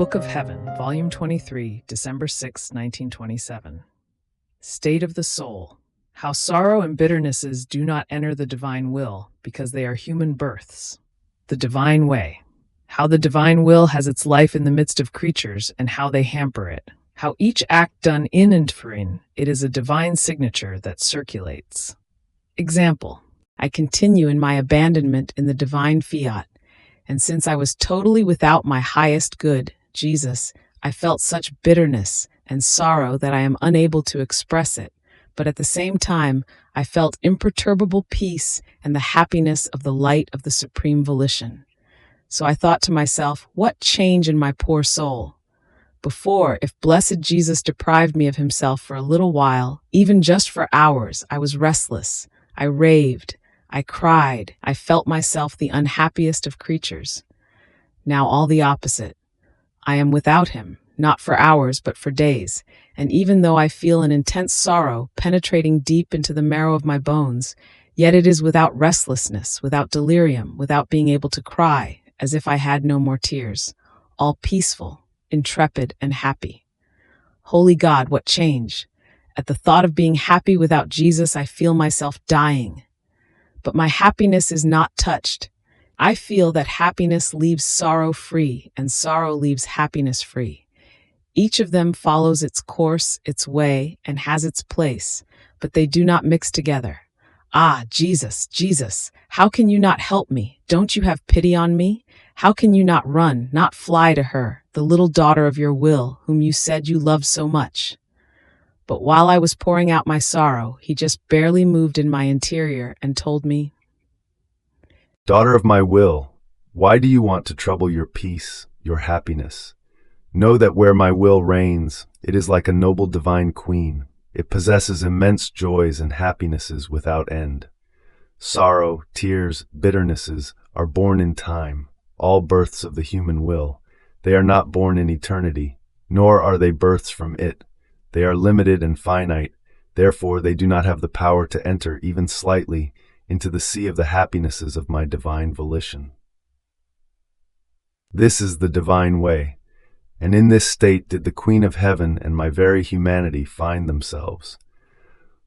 Book of Heaven, Volume 23, December 6, 1927. State of the Soul. How sorrow and bitternesses do not enter the divine will, because they are human births. The divine way. How the divine will has its life in the midst of creatures, and how they hamper it. How each act done in and for it is a divine signature that circulates. Example. I continue in my abandonment in the divine fiat, and since I was totally without my highest good, Jesus, I felt such bitterness and sorrow that I am unable to express it, but at the same time, I felt imperturbable peace and the happiness of the light of the supreme volition. So I thought to myself, what change in my poor soul! Before, if blessed Jesus deprived me of himself for a little while, even just for hours, I was restless, I raved, I cried, I felt myself the unhappiest of creatures. Now all the opposite. I am without him, not for hours but for days, and even though I feel an intense sorrow penetrating deep into the marrow of my bones, yet it is without restlessness, without delirium, without being able to cry, as if I had no more tears, all peaceful, intrepid, and happy. Holy God, what change! At the thought of being happy without Jesus, I feel myself dying. But my happiness is not touched. I feel that happiness leaves sorrow free, and sorrow leaves happiness free. Each of them follows its course, its way, and has its place, but they do not mix together. Ah, Jesus, Jesus, how can you not help me? Don't you have pity on me? How can you not run, not fly to her, the little daughter of your will, whom you said you loved so much? But while I was pouring out my sorrow, he just barely moved in my interior and told me, Daughter of my will, why do you want to trouble your peace, your happiness? Know that where my will reigns, it is like a noble divine queen. It possesses immense joys and happinesses without end. Sorrow, tears, bitternesses are born in time, all births of the human will. They are not born in eternity, nor are they births from it. They are limited and finite, therefore they do not have the power to enter even slightly into the sea of the happinesses of my divine volition. This is the divine way, and in this state did the Queen of Heaven and my very humanity find themselves.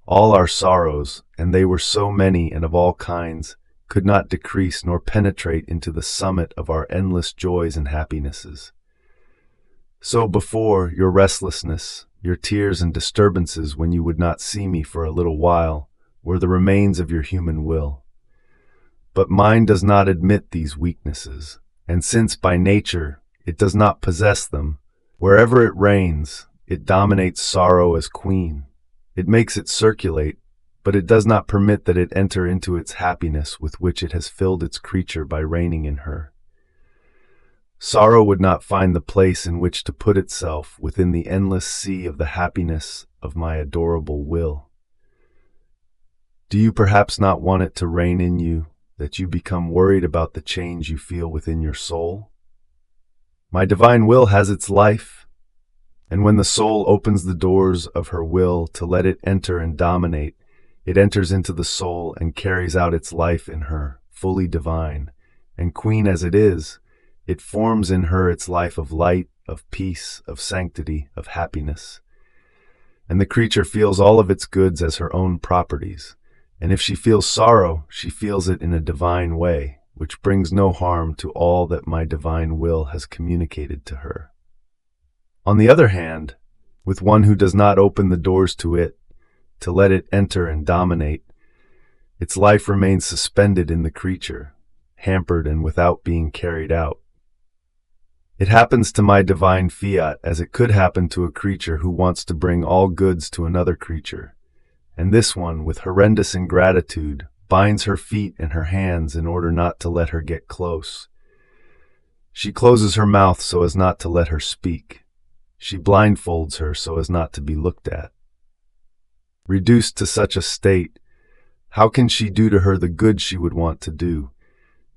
All our sorrows, and they were so many and of all kinds, could not decrease nor penetrate into the summit of our endless joys and happinesses. So before, your restlessness, your tears and disturbances when you would not see me for a little while, were the remains of your human will. But mine does not admit these weaknesses, and since by nature it does not possess them, wherever it reigns, it dominates sorrow as queen. It makes it circulate, but it does not permit that it enter into its happiness with which it has filled its creature by reigning in her. Sorrow would not find the place in which to put itself within the endless sea of the happiness of my adorable will. Do you perhaps not want it to reign in you, that you become worried about the change you feel within your soul? My divine will has its life, and when the soul opens the doors of her will to let it enter and dominate, it enters into the soul and carries out its life in her, fully divine, and queen as it is, it forms in her its life of light, of peace, of sanctity, of happiness. And the creature feels all of its goods as her own properties, and if she feels sorrow, she feels it in a divine way, which brings no harm to all that my divine will has communicated to her. On the other hand, with one who does not open the doors to it, to let it enter and dominate, its life remains suspended in the creature, hampered and without being carried out. It happens to my divine fiat as it could happen to a creature who wants to bring all goods to another creature, and this one, with horrendous ingratitude, binds her feet and her hands in order not to let her get close. She closes her mouth so as not to let her speak. She blindfolds her so as not to be looked at. Reduced to such a state, how can she do to her the good she would want to do,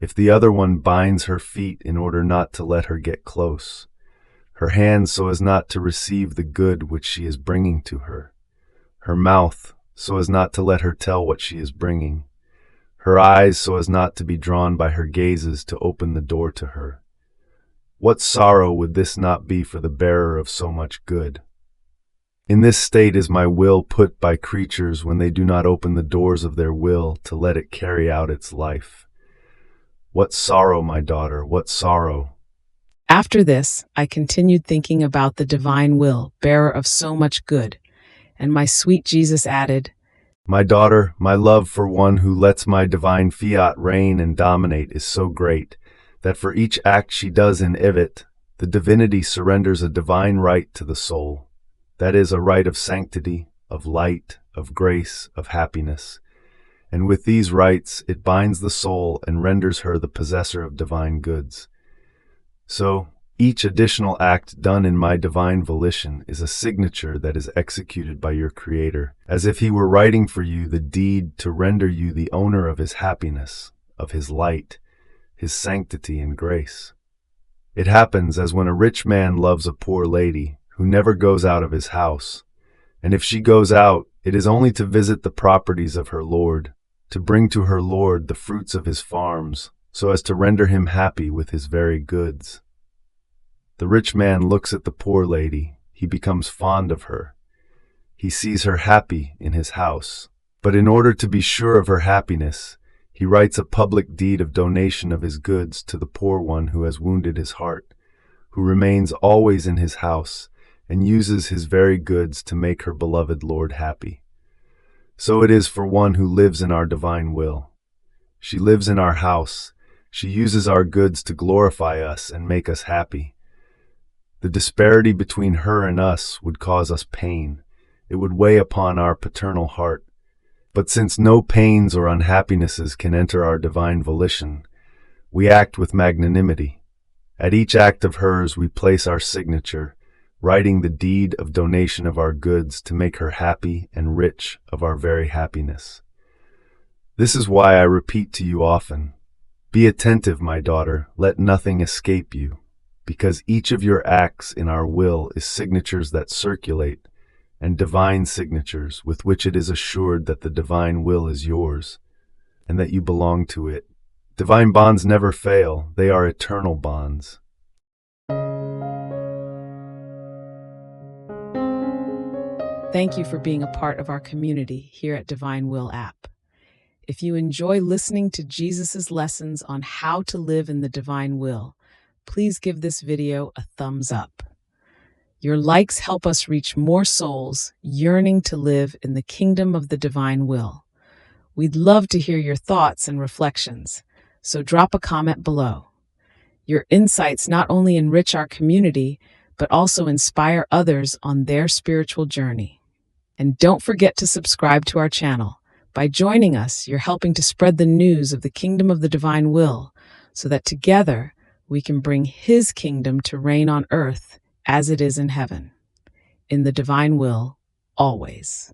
if the other one binds her feet in order not to let her get close, her hands so as not to receive the good which she is bringing to her, her mouth so as not to let her tell what she is bringing, her eyes so as not to be drawn by her gazes to open the door to her, What sorrow would this not be for the bearer of so much good? In this state is my will put by creatures when they do not open the doors of their will to let it carry out its life. What sorrow, my daughter, what sorrow! After this, I continued thinking about the divine will, bearer of so much good, and my sweet Jesus added, My daughter, my love for one who lets my divine fiat reign and dominate is so great that for each act she does in it, the divinity surrenders a divine right to the soul. That is, a right of sanctity, of light, of grace, of happiness. And with these rights it binds the soul and renders her the possessor of divine goods. So, each additional act done in my divine volition is a signature that is executed by your Creator, as if He were writing for you the deed to render you the owner of His happiness, of His light, His sanctity and grace. It happens as when a rich man loves a poor lady who never goes out of his house, and if she goes out, it is only to visit the properties of her lord, to bring to her lord the fruits of his farms, so as to render him happy with his very goods. The rich man looks at the poor lady, he becomes fond of her. He sees her happy in his house, but in order to be sure of her happiness, he writes a public deed of donation of his goods to the poor one who has wounded his heart, who remains always in his house and uses his very goods to make her beloved Lord happy. So it is for one who lives in our divine will. She lives in our house. She uses our goods to glorify us and make us happy. The disparity between her and us would cause us pain. It would weigh upon our paternal heart. But since no pains or unhappinesses can enter our divine volition, we act with magnanimity. At each act of hers we place our signature, writing the deed of donation of our goods to make her happy and rich of our very happiness. This is why I repeat to you often, be attentive, my daughter, let nothing escape you, because each of your acts in our will is signatures that circulate, and divine signatures with which it is assured that the divine will is yours, and that you belong to it. Divine bonds never fail, they are eternal bonds. Thank you for being a part of our community here at Divine Will app. If you enjoy listening to Jesus' lessons on how to live in the divine will, please give this video a thumbs up. Your likes help us reach more souls yearning to live in the kingdom of the divine will. We'd love to hear your thoughts and reflections, so drop a comment below. Your insights not only enrich our community, but also inspire others on their spiritual journey. And don't forget to subscribe to our channel. By joining us, you're helping to spread the news of the kingdom of the divine will, so that together we can bring His kingdom to reign on earth as it is in heaven. In the divine will, always.